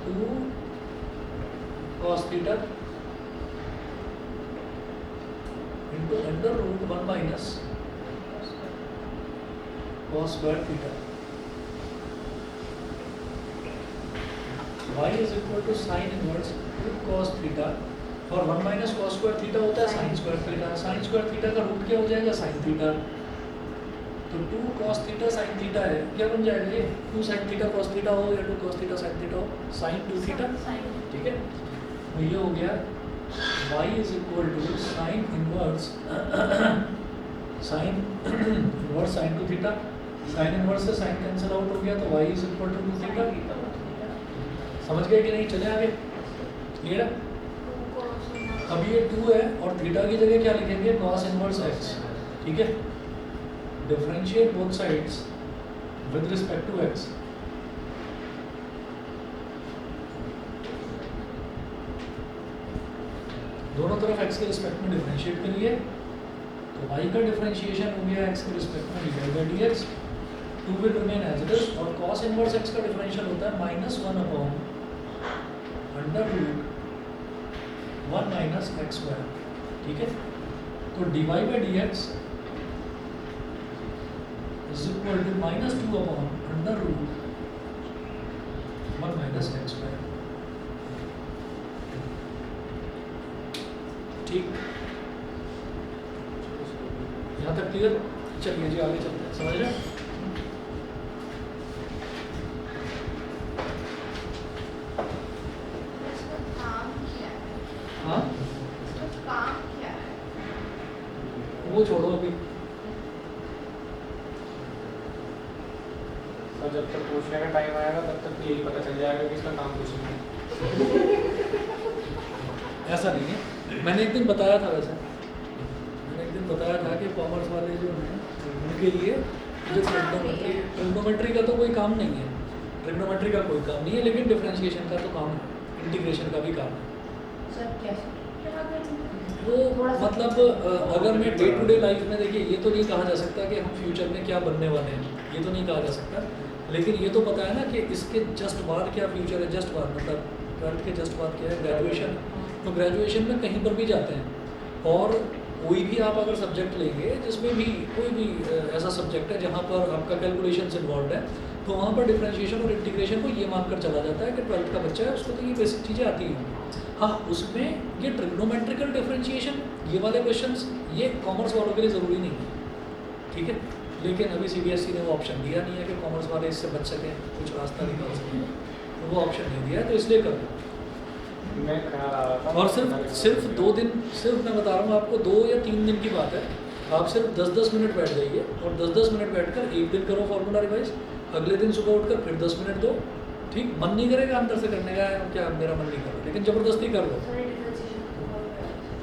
A: 2 cos theta into under root 1 minus cos square theta. y is equal to sine inverse 2 cos theta और 1 माइनस cos स्क्वायर थीटा होता है sine square theta. Sine square theta का root क्या हो जाएगा, sine theta. तो 2 cos theta sine theta है, क्या बन जाएगा ये 2 साइन थीटा cos थीटा हो या 2 cos थीटा साइन थीटा हो, साइन 2 थीटा, ठीक है। तो ये हो गया y is equal to sine inverse sine inverse sine 2 theta, sine inverse से साइन कैंसिल आउट हो गया, तो y is equal to 2 theta. समझ गए कि नहीं? चले आगे, क्लियर है। अब ये 2 है और थीटा की जगह क्या लिखेंगे, cos इनवर्स x, ठीक है। Differentiate both sides with respect to x। दोनों तरफ x के रिस्पेक्ट में डिफरेंशिएट करिए, तो y का डिफरेंशिएशन हो गया x के रिस्पेक्ट में dy by dx, 2 will remain as it is, और cos इनवर्स x का डिफरेंशियल होता है -1 upon under root 1 minus x square, ठीक है। तो dy by dx is equal to -2 upon under root 1 minus x square, ठीक। यहाँ तक क्लियर? चलिए जी आगे चलते हैं, समझ रहे हैं। हाँ वो छोड़ो अभी,
D: जब तक पूछने का टाइम आएगा तब तक यही पता चल जाएगा कि इसका काम कुछ नहीं है।
A: ऐसा नहीं है, मैंने एक दिन बताया था वैसे, मैंने एक दिन बताया था कि कॉमर्स वाले जो हैं उनके लिए जो ट्रिग्नोमेट्री का तो कोई काम नहीं है, ट्रिग्नोमेट्री का कोई काम नहीं है, लेकिन डिफरेंशिएशन का तो काम है, इंटीग्रेशन का भी काम है।
C: सर कैसे?
A: वो मतलब अगर मैं डे टू डे लाइफ में, देखिए ये तो नहीं कहा जा सकता कि हम फ्यूचर में क्या बनने वाले हैं, ये तो नहीं कहा जा सकता, लेकिन ये तो पता है ना कि इसके जस्ट बाद क्या फ्यूचर है, जस्ट बाद मतलब 12th के जस्ट बाद क्या है, ग्रेजुएशन। तो ग्रेजुएशन में कहीं पर भी जाते हैं, और कोई भी आप अगर सब्जेक्ट लेंगे जिसमें भी कोई भी ऐसा सब्जेक्ट है जहाँ पर आपका कैलकुलेशन इन्वॉल्व है, तो वहाँ पर डिफरेंशिएशन और इंटीग्रेशन को ये मान कर चला जाता है कि 12th का बच्चा है उसको तो ये बेसिक चीज़ें आती हैं। हाँ, उसमें ये ट्रिग्नोमेट्रिकल डिफरेंशिएशन ये वाले क्वेश्चंस ये कॉमर्स वालों के लिए ज़रूरी नहीं है, ठीक है, लेकिन अभी CBSE ने वो ऑप्शन दिया नहीं है कि कॉमर्स वाले इससे बच सकें, कुछ रास्ता निकाल सकें, तो वो ऑप्शन नहीं दिया है, तो इसलिए कर दो।
D: मैं
A: और सिर्फ 2 दिन, सिर्फ मैं बता रहा हूँ आपको 2 या 3 दिन की बात है, आप सिर्फ 10-10 मिनट बैठ जाइए और 10-10 मिनट बैठकर एक दिन करो फॉर्मूला रिवाइज, अगले दिन सुबह उठकर फिर 10 मिनट दो, ठीक, मन नहीं करेगा अंदर से करने का, क्या मेरा मन नहीं कर रहा, लेकिन ज़बरदस्ती कर लो।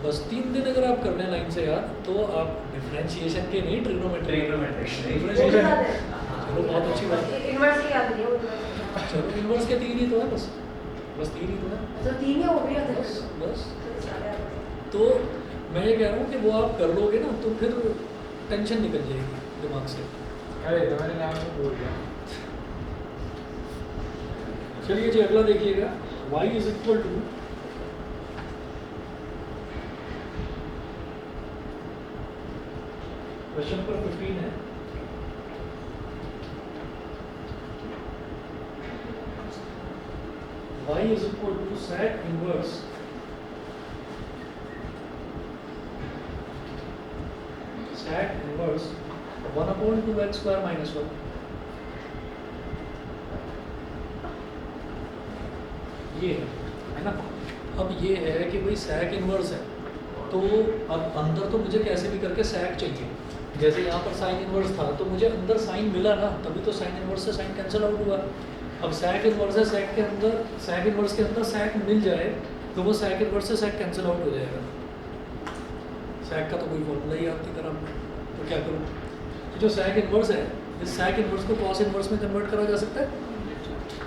A: बस 3 दिन अगर आप कर लें लाइन से याद, तो आप डिफरेंशिएशन के नहीं ट्रिग्नोमेट्री, डिफरेंशिएशन, चलो बहुत अच्छी बात है।
C: इन्वर्स की याद नहीं है,
A: चलो इन्वर्स के 3 ही तो है, बस 3 ही तो है,
C: तो 3 ही हो गया था
A: बस। तो मैं ये कह रहा हूँ कि वो आप कर लोगे ना तो फिर टेंशन निकल जाएगी दिमाग से।
D: अरे तो मैंने नाम में बोल दिया।
A: चलिए जी अगला देखिएगा, y is equal to question number 15 है, y is equal to sec inverse sec inverse 1/2x square minus 1। ये है ना, अब ये है कि भाई sec इनवर्स है, तो अब अंदर तो मुझे कैसे भी करके sec चाहिए, जैसे यहाँ पर sin इनवर्स था तो मुझे अंदर sin मिला ना, तभी तो sin इनवर्स से sin कैंसिल आउट हुआ। अब sec इनवर्स है, sec इनवर्स के अंदर sec मिल जाए तो वो sec इनवर्स से sec कैंसिल आउट हो जाएगा। sec का तो कोई फॉर्मूला ही आपकी तरह, तो क्या करूँ, जो sec इनवर्स है इस sec इनवर्स को cos इनवर्स में कन्वर्ट करा जा सकता है,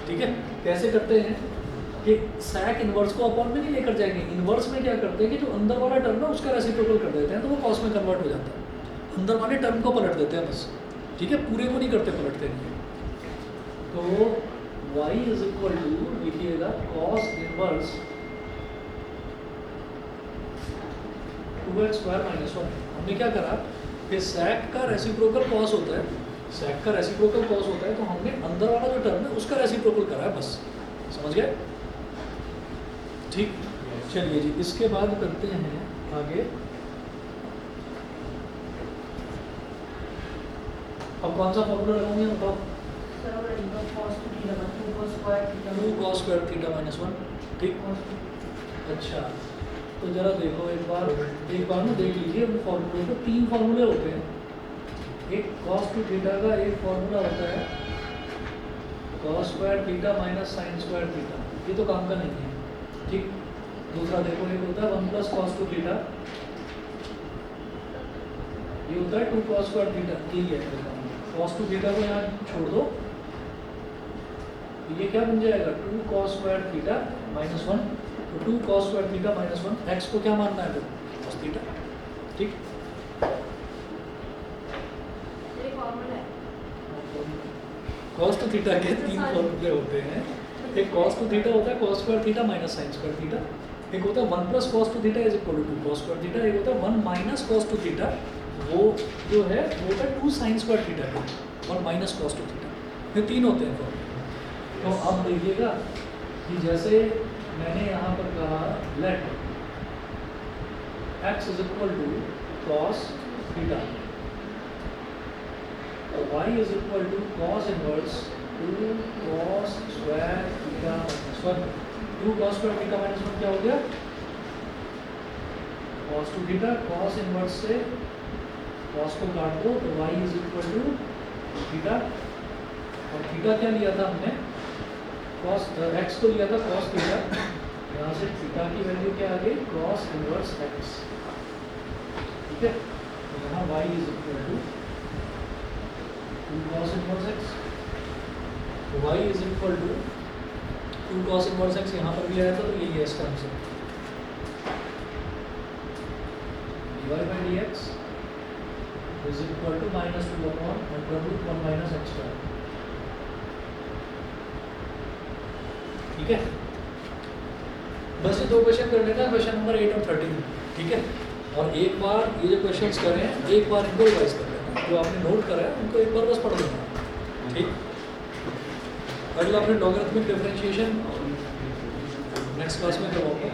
A: ठीक है। कैसे करते हैं कि sec इनवर्स को अपॉन में नहीं लेकर जाएंगे, इनवर्स में क्या करते हैं कि जो अंदर वाला टर्म है उसका रेसिप्रोकल कर देते हैं, तो वो cos में कन्वर्ट हो जाता है, अंदर वाले टर्म को पलट देते हैं बस, ठीक है, पूरे को नहीं करते, पलटते नहीं। तो y इज इक्वल टू लिखिएगा cos inverse 2x square minus 1। हमने क्या करा कि sec का रेसिप्रोकल cos होता है, sec का रेसिप्रोकल cos होता है, तो हमने अंदर वाला जो टर्म है उसका रेसिप्रोकल करा है, बस, समझ गए, ठीक। चलिए जी इसके बाद करते हैं आगे, अब कौन सा फॉर्मूला लगाऊंगे बताओ, 2 cos स्क्वायर थीटा माइनस 1, ठीक। अच्छा तो जरा देखो एक बार ना देख लीजिए अपने फॉर्मूले को, 3 फॉर्मूले होते हैं, एक cos टू थीटा का एक फॉर्मूला होता है cos square theta minus sine square theta, ये तो काम का नहीं है, ठीक। दूसरा देखो एक होता है 1 प्लस cos टू थीटा, ये होता है 2 cos स्क्वायर थीटा, यही है cos टू थीटा को यहाँ छोड़ दो, ये क्या बन जाएगा 2 cos स्क्वायर थीटा माइनस 1, तो 2 cos square theta minus 1, x को क्या मानना है फिर cos थीटा, ठीक।
B: ये फॉर्मूला है।
A: cos टू थीटा के 3 फॉर्मूले होते हैं, एक cos टू थीटा होता है cos square theta minus sine square theta, एक होता है 1 plus cos two theta is equal to 2 cos square theta, एक होता है 1 माइनस cos टू थीटा, वो जो है वो होता है 2 sine square theta, 1 minus cos two theta, ये 3 होते हैं फॉर्मूले। तो अब देखिएगा कि जैसे मैंने यहाँ पर कहा let x is equal to cos theta, y is equal to cos inverse 2 cos square theta minus 1, 2 cos square theta minus 1 क्या हो गया cos two theta, cos inverse से cos को काट दो तो y is equal to theta, और theta क्या लिया था हमने, cos x को लिया था cos थीटा, यहाँ से थीटा की वैल्यू क्या आ गई, cos इनवर्स x, ठीक है। तो यहाँ y is equal to 2 cos inverse x, तो y is equal to 2 cos inverse x, यहाँ पर भी आया था तो यही है इसका answer, dy by dx is equal to minus 2 upon under root 1 minus x square, ठीक है। बस ये दो क्वेश्चन कर लेना, क्वेश्चन नंबर 8 और 13, ठीक है। और एक बार ये जो क्वेश्चंस कर रहे हैं एक बार इनको रिवाइज कर लेना, जो आपने नोट करा है उनको एक बार बस पढ़ लेना, ठीक। अगला अपने लॉगरिथमिक डिफरेंशिएशन नेक्स्ट क्लास में करवाऊंगा।